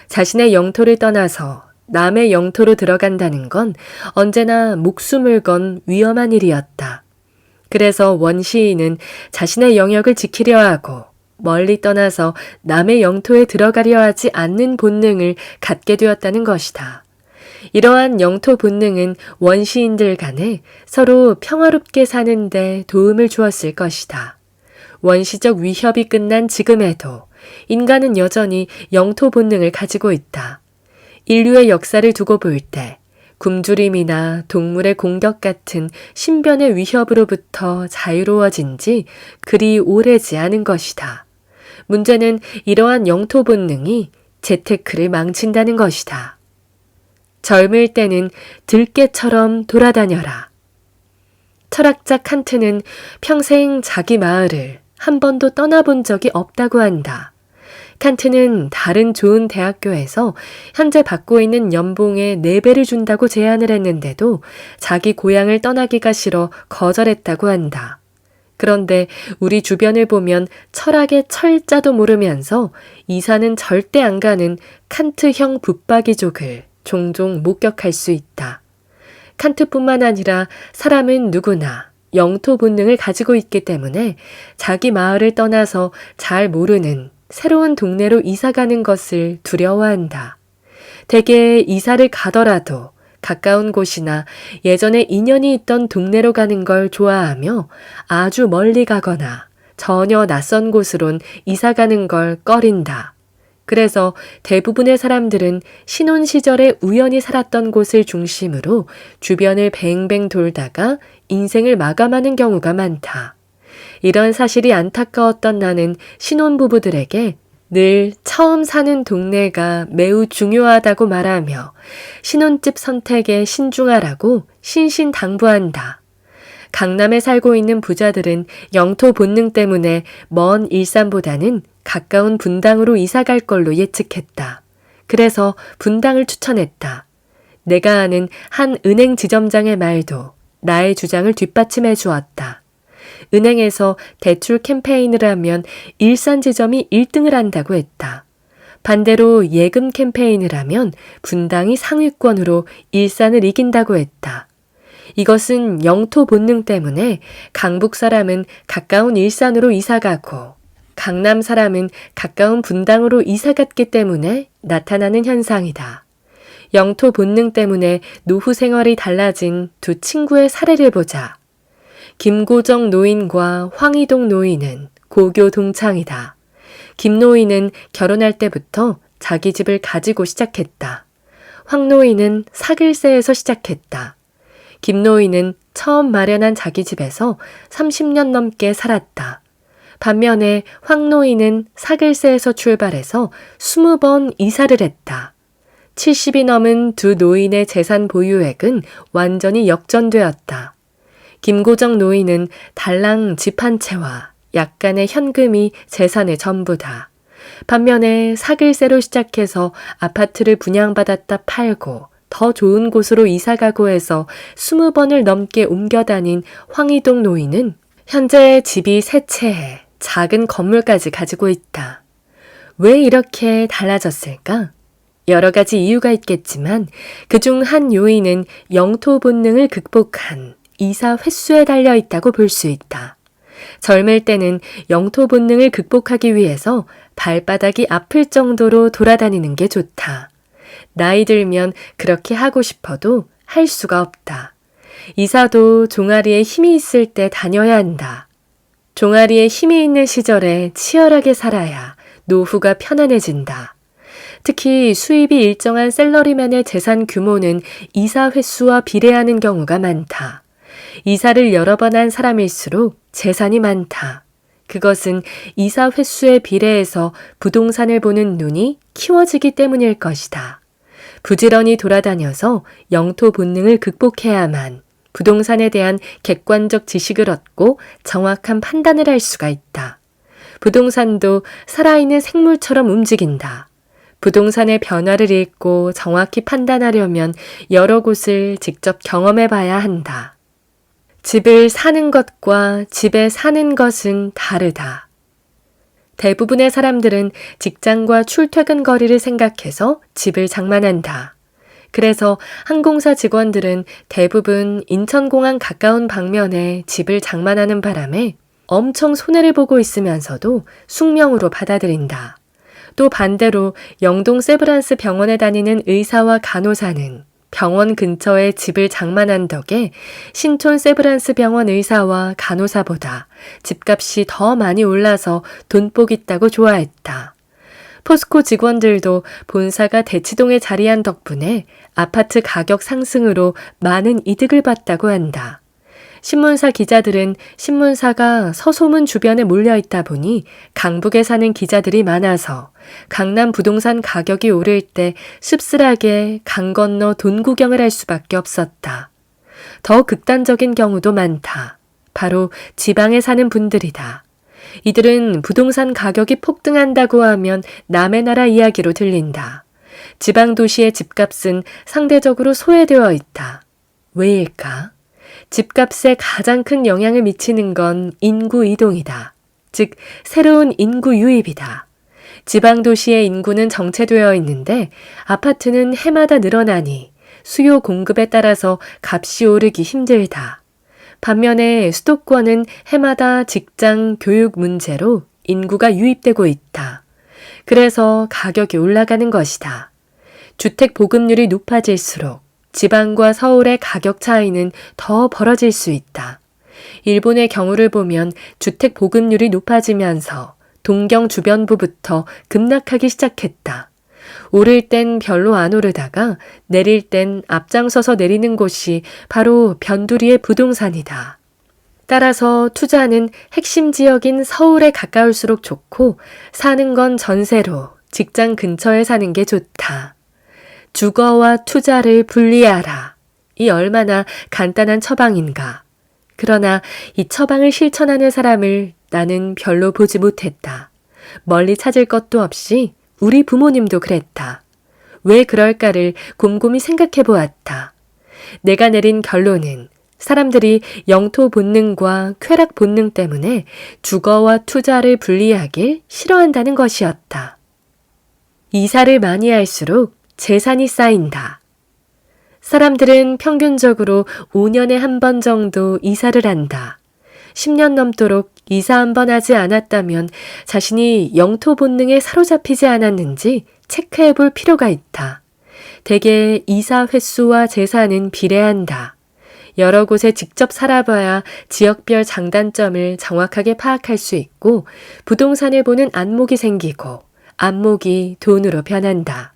자신의 영토를 떠나서 남의 영토로 들어간다는 건 언제나 목숨을 건 위험한 일이었다. 그래서 원시인은 자신의 영역을 지키려 하고 멀리 떠나서 남의 영토에 들어가려 하지 않는 본능을 갖게 되었다는 것이다. 이러한 영토 본능은 원시인들 간에 서로 평화롭게 사는데 도움을 주었을 것이다. 원시적 위협이 끝난 지금에도 인간은 여전히 영토 본능을 가지고 있다. 인류의 역사를 두고 볼 때 굶주림이나 동물의 공격 같은 신변의 위협으로부터 자유로워진 지 그리 오래지 않은 것이다. 문제는 이러한 영토 본능이 재테크를 망친다는 것이다. 젊을 때는 들깨처럼 돌아다녀라. 철학자 칸트는 평생 자기 마을을 한 번도 떠나본 적이 없다고 한다. 칸트는 다른 좋은 대학교에서 현재 받고 있는 연봉의 4배를 준다고 제안을 했는데도 자기 고향을 떠나기가 싫어 거절했다고 한다. 그런데 우리 주변을 보면 철학의 철자도 모르면서 이사는 절대 안 가는 칸트형 붙박이족을 종종 목격할 수 있다. 칸트뿐만 아니라 사람은 누구나 영토 본능을 가지고 있기 때문에 자기 마을을 떠나서 잘 모르는 새로운 동네로 이사가는 것을 두려워한다. 대개 이사를 가더라도 가까운 곳이나 예전에 인연이 있던 동네로 가는 걸 좋아하며 아주 멀리 가거나 전혀 낯선 곳으론 이사 가는 걸 꺼린다. 그래서 대부분의 사람들은 신혼 시절에 우연히 살았던 곳을 중심으로 주변을 뱅뱅 돌다가 인생을 마감하는 경우가 많다. 이런 사실이 안타까웠던 나는 신혼부부들에게 늘 처음 사는 동네가 매우 중요하다고 말하며 신혼집 선택에 신중하라고 신신당부한다. 강남에 살고 있는 부자들은 영토 본능 때문에 먼 일산보다는 가까운 분당으로 이사갈 걸로 예측했다. 그래서 분당을 추천했다. 내가 아는 한 은행 지점장의 말도 나의 주장을 뒷받침해 주었다. 은행에서 대출 캠페인을 하면 일산 지점이 1등을 한다고 했다. 반대로 예금 캠페인을 하면 분당이 상위권으로 일산을 이긴다고 했다. 이것은 영토 본능 때문에 강북 사람은 가까운 일산으로 이사가고 강남 사람은 가까운 분당으로 이사갔기 때문에 나타나는 현상이다. 영토 본능 때문에 노후 생활이 달라진 두 친구의 사례를 보자. 김고정 노인과 황희동 노인은 고교 동창이다. 김 노인은 결혼할 때부터 자기 집을 가지고 시작했다. 황 노인은 사글세에서 시작했다. 김 노인은 처음 마련한 자기 집에서 30년 넘게 살았다. 반면에 황 노인은 사글세에서 출발해서 20번 이사를 했다. 70이 넘은 두 노인의 재산 보유액은 완전히 역전되었다. 김고정 노인은 달랑 집 한 채와 약간의 현금이 재산의 전부다. 반면에 사글세로 시작해서 아파트를 분양받았다 팔고 더 좋은 곳으로 이사가고 해서 20번을 넘게 옮겨 다닌 황희동 노인은 현재 집이 3채에 작은 건물까지 가지고 있다. 왜 이렇게 달라졌을까? 여러 가지 이유가 있겠지만 그중 한 요인은 영토 본능을 극복한 이사 횟수에 달려 있다고 볼 수 있다. 젊을 때는 영토 본능을 극복하기 위해서 발바닥이 아플 정도로 돌아다니는 게 좋다. 나이 들면 그렇게 하고 싶어도 할 수가 없다. 이사도 종아리에 힘이 있을 때 다녀야 한다. 종아리에 힘이 있는 시절에 치열하게 살아야 노후가 편안해진다. 특히 수입이 일정한 셀러리맨의 재산 규모는 이사 횟수와 비례하는 경우가 많다. 이사를 여러 번 한 사람일수록 재산이 많다. 그것은 이사 횟수에 비례해서 부동산을 보는 눈이 키워지기 때문일 것이다. 부지런히 돌아다녀서 영토 본능을 극복해야만 부동산에 대한 객관적 지식을 얻고 정확한 판단을 할 수가 있다. 부동산도 살아있는 생물처럼 움직인다. 부동산의 변화를 읽고 정확히 판단하려면 여러 곳을 직접 경험해 봐야 한다. 집을 사는 것과 집에 사는 것은 다르다. 대부분의 사람들은 직장과 출퇴근 거리를 생각해서 집을 장만한다. 그래서 항공사 직원들은 대부분 인천공항 가까운 방면에 집을 장만하는 바람에 엄청 손해를 보고 있으면서도 숙명으로 받아들인다. 또 반대로 영동 세브란스 병원에 다니는 의사와 간호사는 병원 근처에 집을 장만한 덕에 신촌 세브란스 병원 의사와 간호사보다 집값이 더 많이 올라서 돈복 있다고 좋아했다. 포스코 직원들도 본사가 대치동에 자리한 덕분에 아파트 가격 상승으로 많은 이득을 봤다고 한다. 신문사 기자들은 신문사가 서소문 주변에 몰려있다 보니 강북에 사는 기자들이 많아서 강남 부동산 가격이 오를 때 씁쓸하게 강 건너 돈 구경을 할 수밖에 없었다. 더 극단적인 경우도 많다. 바로 지방에 사는 분들이다. 이들은 부동산 가격이 폭등한다고 하면 남의 나라 이야기로 들린다. 지방 도시의 집값은 상대적으로 소외되어 있다. 왜일까? 집값에 가장 큰 영향을 미치는 건 인구 이동이다. 즉, 새로운 인구 유입이다. 지방 도시의 인구는 정체되어 있는데 아파트는 해마다 늘어나니 수요 공급에 따라서 값이 오르기 힘들다. 반면에 수도권은 해마다 직장, 교육 문제로 인구가 유입되고 있다. 그래서 가격이 올라가는 것이다. 주택 보급률이 높아질수록 지방과 서울의 가격 차이는 더 벌어질 수 있다. 일본의 경우를 보면 주택 보급률이 높아지면서 동경 주변부부터 급락하기 시작했다. 오를 땐 별로 안 오르다가 내릴 땐 앞장서서 내리는 곳이 바로 변두리의 부동산이다. 따라서 투자는 핵심 지역인 서울에 가까울수록 좋고 사는 건 전세로 직장 근처에 사는 게 좋다. 주거와 투자를 분리하라. 이 얼마나 간단한 처방인가. 그러나 이 처방을 실천하는 사람을 나는 별로 보지 못했다. 멀리 찾을 것도 없이 우리 부모님도 그랬다. 왜 그럴까를 곰곰이 생각해 보았다. 내가 내린 결론은 사람들이 영토 본능과 쾌락 본능 때문에 주거와 투자를 분리하길 싫어한다는 것이었다. 이사를 많이 할수록 재산이 쌓인다. 사람들은 평균적으로 5년에 한 번 정도 이사를 한다. 10년 넘도록 이사 한 번 하지 않았다면 자신이 영토 본능에 사로잡히지 않았는지 체크해 볼 필요가 있다. 대개 이사 횟수와 재산은 비례한다. 여러 곳에 직접 살아봐야 지역별 장단점을 정확하게 파악할 수 있고 부동산을 보는 안목이 생기고 안목이 돈으로 변한다.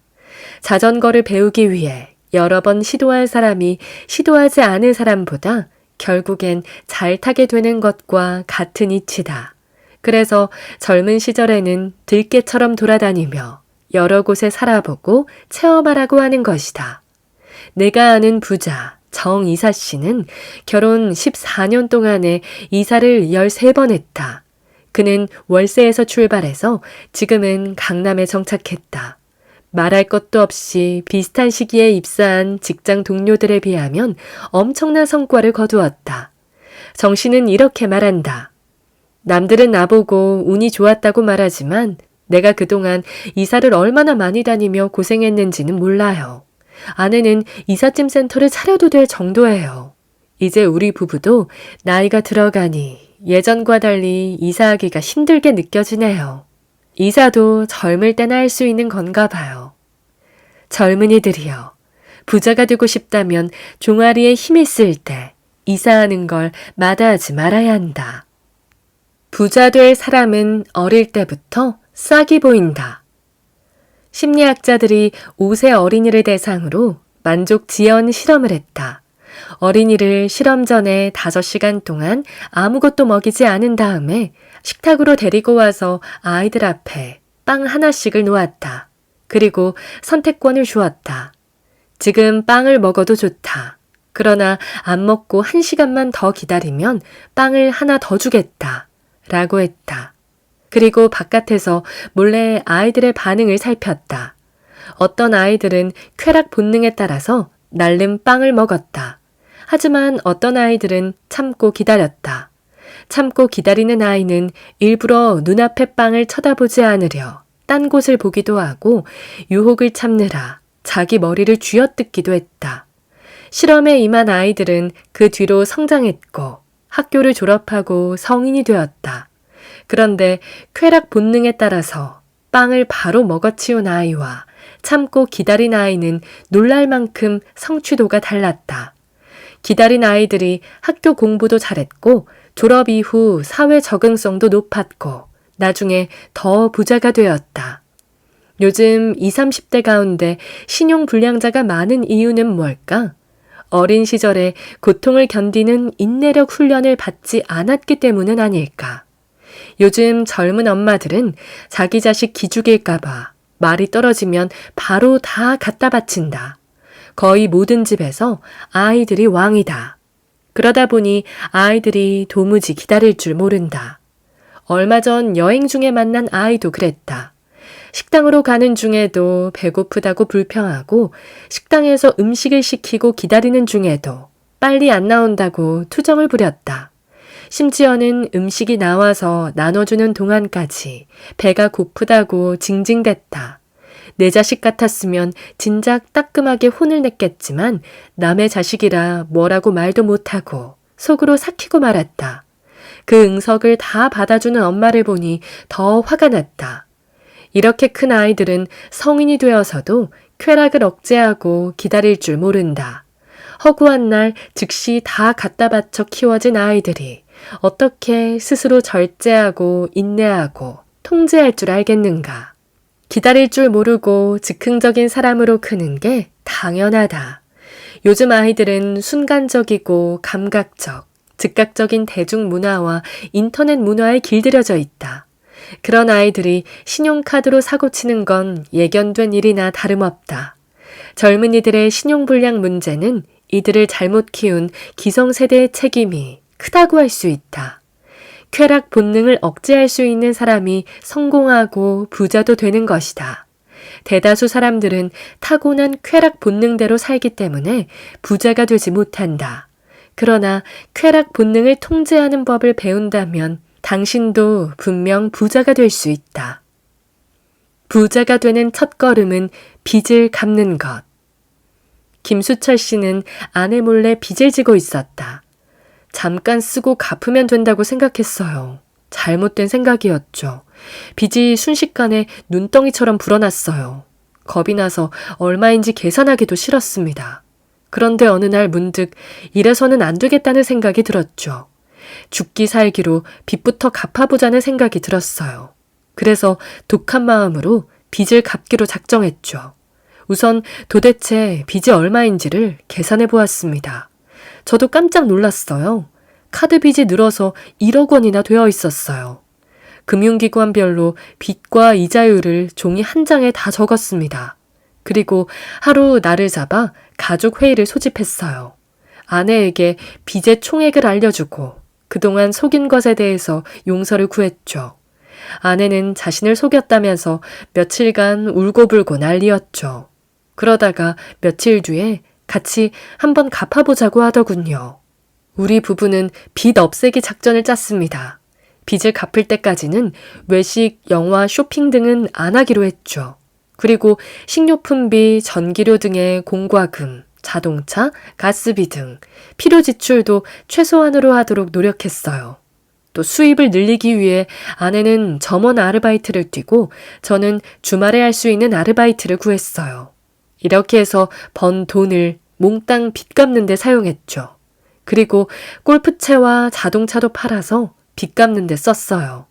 자전거를 배우기 위해 여러 번 시도한 사람이 시도하지 않은 사람보다 결국엔 잘 타게 되는 것과 같은 이치다. 그래서 젊은 시절에는 들깨처럼 돌아다니며 여러 곳에 살아보고 체험하라고 하는 것이다. 내가 아는 부자 정이사 씨는 결혼 14년 동안에 이사를 13번 했다. 그는 월세에서 출발해서 지금은 강남에 정착했다. 말할 것도 없이 비슷한 시기에 입사한 직장 동료들에 비하면 엄청난 성과를 거두었다. 정 씨는 이렇게 말한다. 남들은 나보고 운이 좋았다고 말하지만 내가 그동안 이사를 얼마나 많이 다니며 고생했는지는 몰라요. 아내는 이삿짐 센터를 차려도 될 정도예요. 이제 우리 부부도 나이가 들어가니 예전과 달리 이사하기가 힘들게 느껴지네요. 이사도 젊을 때나 할 수 있는 건가 봐요. 젊은이들이여, 부자가 되고 싶다면 종아리에 힘이 쓸 때 이사하는 걸 마다하지 말아야 한다. 부자 될 사람은 어릴 때부터 싹이 보인다. 심리학자들이 5세 어린이를 대상으로 만족 지연 실험을 했다. 어린이를 실험 전에 5시간 동안 아무것도 먹이지 않은 다음에 식탁으로 데리고 와서 아이들 앞에 빵 하나씩을 놓았다. 그리고 선택권을 주었다. 지금 빵을 먹어도 좋다. 그러나 안 먹고 1시간만 더 기다리면 빵을 하나 더 주겠다. 라고 했다. 그리고 바깥에서 몰래 아이들의 반응을 살폈다. 어떤 아이들은 쾌락 본능에 따라서 날름 빵을 먹었다. 하지만 어떤 아이들은 참고 기다렸다. 참고 기다리는 아이는 일부러 눈앞의 빵을 쳐다보지 않으려 딴 곳을 보기도 하고 유혹을 참느라 자기 머리를 쥐어뜯기도 했다. 실험에 임한 아이들은 그 뒤로 성장했고 학교를 졸업하고 성인이 되었다. 그런데 쾌락 본능에 따라서 빵을 바로 먹어치운 아이와 참고 기다린 아이는 놀랄 만큼 성취도가 달랐다. 기다린 아이들이 학교 공부도 잘했고 졸업 이후 사회 적응성도 높았고 나중에 더 부자가 되었다. 요즘 20, 30대 가운데 신용불량자가 많은 이유는 뭘까? 어린 시절에 고통을 견디는 인내력 훈련을 받지 않았기 때문은 아닐까? 요즘 젊은 엄마들은 자기 자식 기죽일까봐 말이 떨어지면 바로 다 갖다 바친다. 거의 모든 집에서 아이들이 왕이다. 그러다 보니 아이들이 도무지 기다릴 줄 모른다. 얼마 전 여행 중에 만난 아이도 그랬다. 식당으로 가는 중에도 배고프다고 불평하고 식당에서 음식을 시키고 기다리는 중에도 빨리 안 나온다고 투정을 부렸다. 심지어는 음식이 나와서 나눠주는 동안까지 배가 고프다고 징징댔다. 내 자식 같았으면 진작 따끔하게 혼을 냈겠지만 남의 자식이라 뭐라고 말도 못하고 속으로 삭히고 말았다. 그 응석을 다 받아주는 엄마를 보니 더 화가 났다. 이렇게 큰 아이들은 성인이 되어서도 쾌락을 억제하고 기다릴 줄 모른다. 허구한 날 즉시 다 갖다 바쳐 키워진 아이들이 어떻게 스스로 절제하고 인내하고 통제할 줄 알겠는가. 기다릴 줄 모르고 즉흥적인 사람으로 크는 게 당연하다. 요즘 아이들은 순간적이고 감각적, 즉각적인 대중문화와 인터넷 문화에 길들여져 있다. 그런 아이들이 신용카드로 사고치는 건 예견된 일이나 다름없다. 젊은이들의 신용불량 문제는 이들을 잘못 키운 기성세대의 책임이 크다고 할 수 있다. 쾌락 본능을 억제할 수 있는 사람이 성공하고 부자도 되는 것이다. 대다수 사람들은 타고난 쾌락 본능대로 살기 때문에 부자가 되지 못한다. 그러나 쾌락 본능을 통제하는 법을 배운다면 당신도 분명 부자가 될 수 있다. 부자가 되는 첫걸음은 빚을 갚는 것. 김수철 씨는 아내 몰래 빚을 지고 있었다. 잠깐 쓰고 갚으면 된다고 생각했어요. 잘못된 생각이었죠. 빚이 순식간에 눈덩이처럼 불어났어요. 겁이 나서 얼마인지 계산하기도 싫었습니다. 그런데 어느 날 문득 이래서는 안 되겠다는 생각이 들었죠. 죽기 살기로 빚부터 갚아보자는 생각이 들었어요. 그래서 독한 마음으로 빚을 갚기로 작정했죠. 우선 도대체 빚이 얼마인지를 계산해 보았습니다. 저도 깜짝 놀랐어요. 카드 빚이 늘어서 1억 원이나 되어 있었어요. 금융기관별로 빚과 이자율을 종이 한 장에 다 적었습니다. 그리고 하루 날을 잡아 가족회의를 소집했어요. 아내에게 빚의 총액을 알려주고 그동안 속인 것에 대해서 용서를 구했죠. 아내는 자신을 속였다면서 며칠간 울고불고 난리였죠. 그러다가 며칠 뒤에 같이 한번 갚아보자고 하더군요. 우리 부부는 빚 없애기 작전을 짰습니다. 빚을 갚을 때까지는 외식, 영화, 쇼핑 등은 안 하기로 했죠. 그리고 식료품비, 전기료 등의 공과금, 자동차, 가스비 등 필요 지출도 최소한으로 하도록 노력했어요. 또 수입을 늘리기 위해 아내는 점원 아르바이트를 뛰고 저는 주말에 할 수 있는 아르바이트를 구했어요. 이렇게 해서 번 돈을 몽땅 빚 갚는 데 사용했죠. 그리고 골프채와 자동차도 팔아서 빚 갚는 데 썼어요.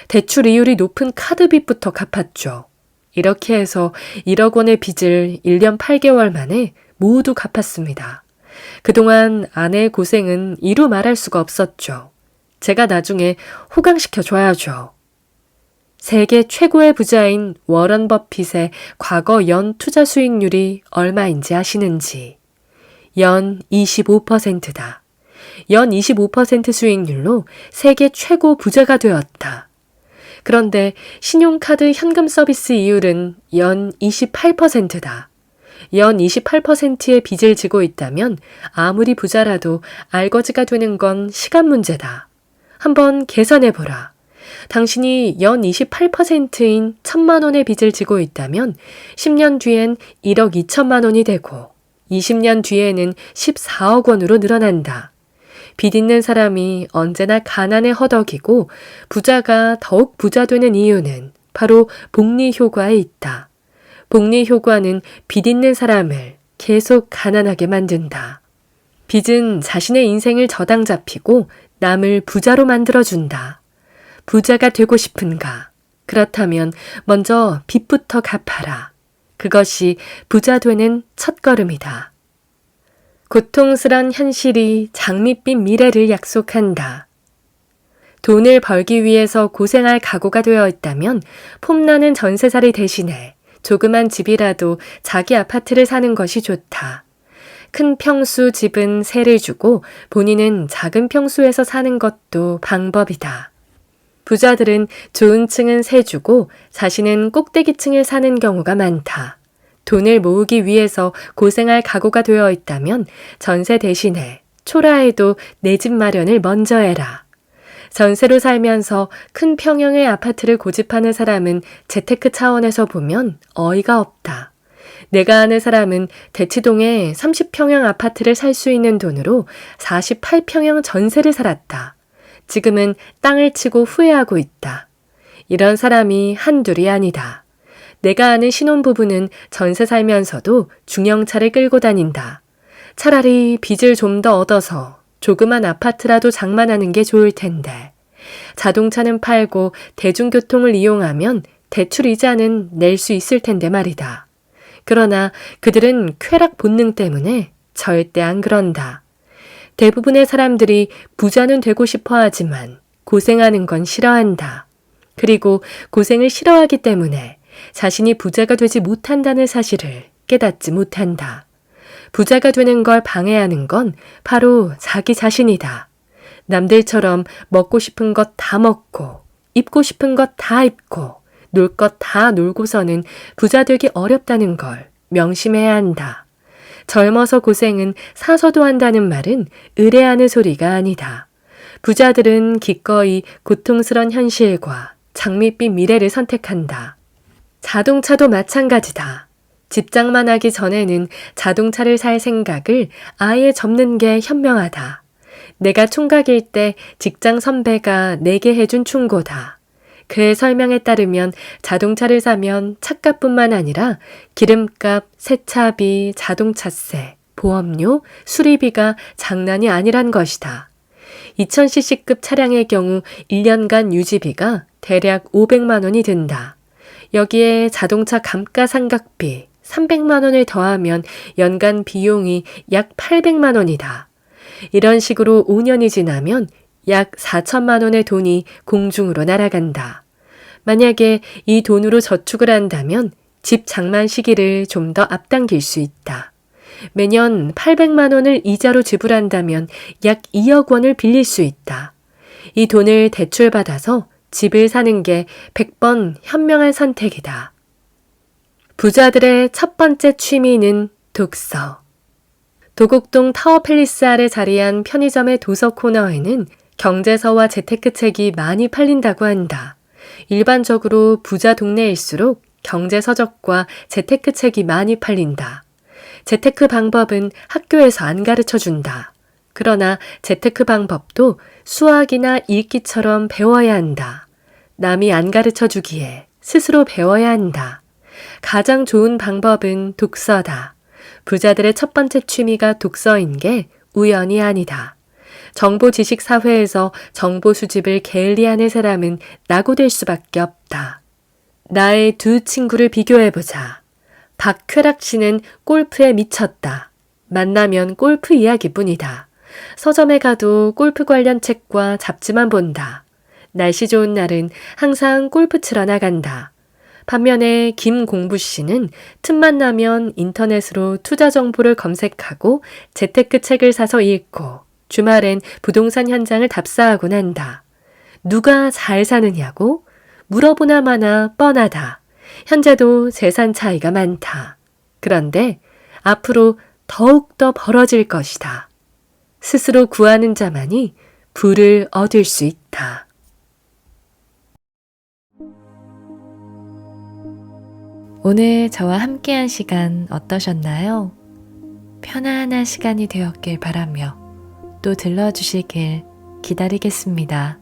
대출 이율이 높은 카드빚부터 갚았죠. 이렇게 해서 1억 원의 빚을 1년 8개월 만에 모두 갚았습니다. 그동안 아내의 고생은 이루 말할 수가 없었죠. 제가 나중에 호강시켜 줘야죠. 세계 최고의 부자인 워런 버핏의 과거 연 투자 수익률이 얼마인지 아시는지? 연 25%다. 연 25% 수익률로 세계 최고 부자가 되었다. 그런데 신용카드 현금 서비스 이율은 연 28%다. 연 28%의 빚을 지고 있다면 아무리 부자라도 알거지가 되는 건 시간 문제다. 한번 계산해보라. 당신이 연 28%인 1,000만 원의 빚을 지고 있다면 10년 뒤엔 1억 2천만 원이 되고 20년 뒤에는 14억 원으로 늘어난다. 빚 있는 사람이 언제나 가난에 허덕이고 부자가 더욱 부자 되는 이유는 바로 복리 효과에 있다. 복리 효과는 빚 있는 사람을 계속 가난하게 만든다. 빚은 자신의 인생을 저당 잡히고 남을 부자로 만들어준다. 부자가 되고 싶은가? 그렇다면 먼저 빚부터 갚아라. 그것이 부자 되는 첫걸음이다. 고통스런 현실이 장밋빛 미래를 약속한다. 돈을 벌기 위해서 고생할 각오가 되어 있다면 폼나는 전세살이 대신에 조그만 집이라도 자기 아파트를 사는 것이 좋다. 큰 평수 집은 세를 주고 본인은 작은 평수에서 사는 것도 방법이다. 부자들은 좋은 층은 세 주고 자신은 꼭대기층에 사는 경우가 많다. 돈을 모으기 위해서 고생할 각오가 되어 있다면 전세 대신에 초라해도 내 집 마련을 먼저 해라. 전세로 살면서 큰 평형의 아파트를 고집하는 사람은 재테크 차원에서 보면 어이가 없다. 내가 아는 사람은 대치동에 30평형 아파트를 살 수 있는 돈으로 48평형 전세를 살았다. 지금은 땅을 치고 후회하고 있다. 이런 사람이 한둘이 아니다. 내가 아는 신혼부부는 전세 살면서도 중형차를 끌고 다닌다. 차라리 빚을 좀 더 얻어서 조그만 아파트라도 장만하는 게 좋을 텐데. 자동차는 팔고 대중교통을 이용하면 대출 이자는 낼 수 있을 텐데 말이다. 그러나 그들은 쾌락 본능 때문에 절대 안 그런다. 대부분의 사람들이 부자는 되고 싶어 하지만 고생하는 건 싫어한다. 그리고 고생을 싫어하기 때문에 자신이 부자가 되지 못한다는 사실을 깨닫지 못한다. 부자가 되는 걸 방해하는 건 바로 자기 자신이다. 남들처럼 먹고 싶은 것 다 먹고 입고 싶은 것 다 입고 놀 것 다 놀고서는 부자 되기 어렵다는 걸 명심해야 한다. 젊어서 고생은 사서도 한다는 말은 의뢰하는 소리가 아니다. 부자들은 기꺼이 고통스런 현실과 장밋빛 미래를 선택한다. 자동차도 마찬가지다. 집장만 하기 전에는 자동차를 살 생각을 아예 접는 게 현명하다. 내가 총각일 때 직장 선배가 내게 해준 충고다. 그의 설명에 따르면 자동차를 사면 차값뿐만 아니라 기름값, 세차비, 자동차세, 보험료, 수리비가 장난이 아니란 것이다. 2000cc급 차량의 경우 1년간 유지비가 대략 500만 원이 든다. 여기에 자동차 감가상각비 300만 원을 더하면 연간 비용이 약 800만 원이다. 이런 식으로 5년이 지나면 약 4천만 원의 돈이 공중으로 날아간다. 만약에 이 돈으로 저축을 한다면 집 장만 시기를 좀 더 앞당길 수 있다. 매년 800만 원을 이자로 지불한다면 약 2억 원을 빌릴 수 있다. 이 돈을 대출받아서 집을 사는 게 100번 현명한 선택이다. 부자들의 첫 번째 취미는 독서. 도곡동 타워팰리스 아래 자리한 편의점의 도서 코너에는 경제서와 재테크 책이 많이 팔린다고 한다. 일반적으로 부자 동네일수록 경제서적과 재테크 책이 많이 팔린다. 재테크 방법은 학교에서 안 가르쳐준다. 그러나 재테크 방법도 수학이나 읽기처럼 배워야 한다. 남이 안 가르쳐주기에 스스로 배워야 한다. 가장 좋은 방법은 독서다. 부자들의 첫 번째 취미가 독서인 게 우연이 아니다. 정보 지식 사회에서 정보 수집을 게을리하는 사람은 낙오될 수밖에 없다. 나의 두 친구를 비교해보자. 박쾌락 씨는 골프에 미쳤다. 만나면 골프 이야기뿐이다. 서점에 가도 골프 관련 책과 잡지만 본다. 날씨 좋은 날은 항상 골프 치러 나간다. 반면에 김공부 씨는 틈만 나면 인터넷으로 투자 정보를 검색하고 재테크 책을 사서 읽고 주말엔 부동산 현장을 답사하곤 한다. 누가 잘 사느냐고? 물어보나 마나 뻔하다. 현재도 재산 차이가 많다. 그런데 앞으로 더욱더 벌어질 것이다. 스스로 구하는 자만이 부를 얻을 수 있다. 오늘 저와 함께한 시간 어떠셨나요? 편안한 시간이 되었길 바라며 또 들러주시길 기다리겠습니다.